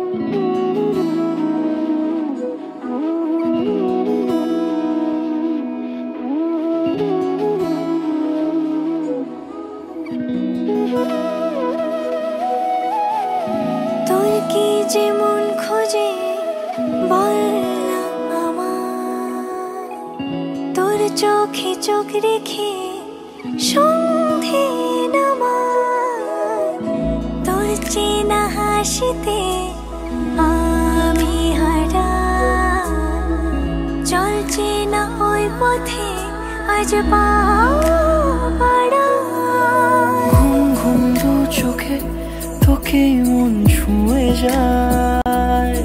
তোর কি যেমন খোঁজে বল না আমায়, তোর চোখে চোখ রেখে সন্ধে নামায়, তোর চেনা হাসিতে আমি হারাই, চল চেনা ওই পথে আজ পা বাড়াই। ঘুম ঘুম দু চোখে তোকেই মন ছুঁয়ে যায়,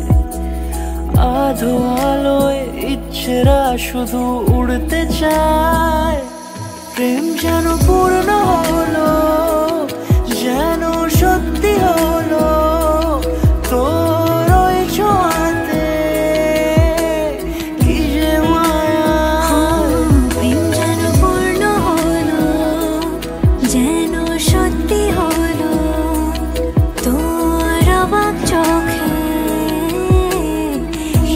আধো আলোয় ইচ্ছেরা শুধু উড়তে চায়। প্রেম যেন পূর্ণ হলো, যেন সত্যি হলো, তোর ওই ছোঁয়াতে কি যে মায়া। প্রেম যেন পূর্ণ হলো, যেন সত্যি হলো, তোর অবাক চোখে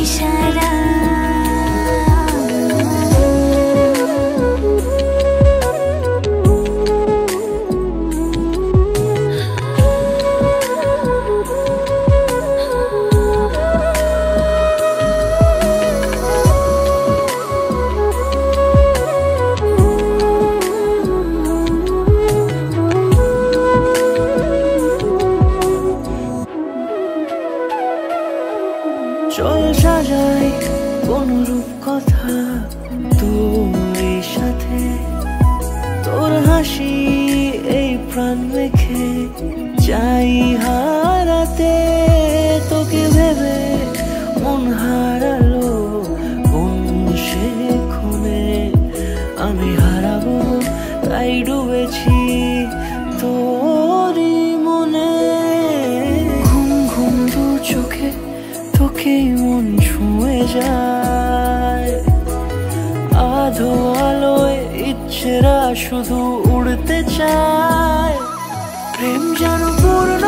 ইশারা। চল সাজাই কোন রূপ কথা তোর সাথে, তোর হাসি এই প্রাণ মেখে চাই হারাতে। তোকে ভেবে মন হারালো কোন সে খুনে, আমি হারাবো তাই ডুবেছি তোরই মনে। ঘুম ঘুম দু চোখে তোকেই মন ছুঁয়ে যায়, আধো আলোয় ইচ্ছেরা শুধু উড়তে চায়। প্রেম যেন পূর্ণ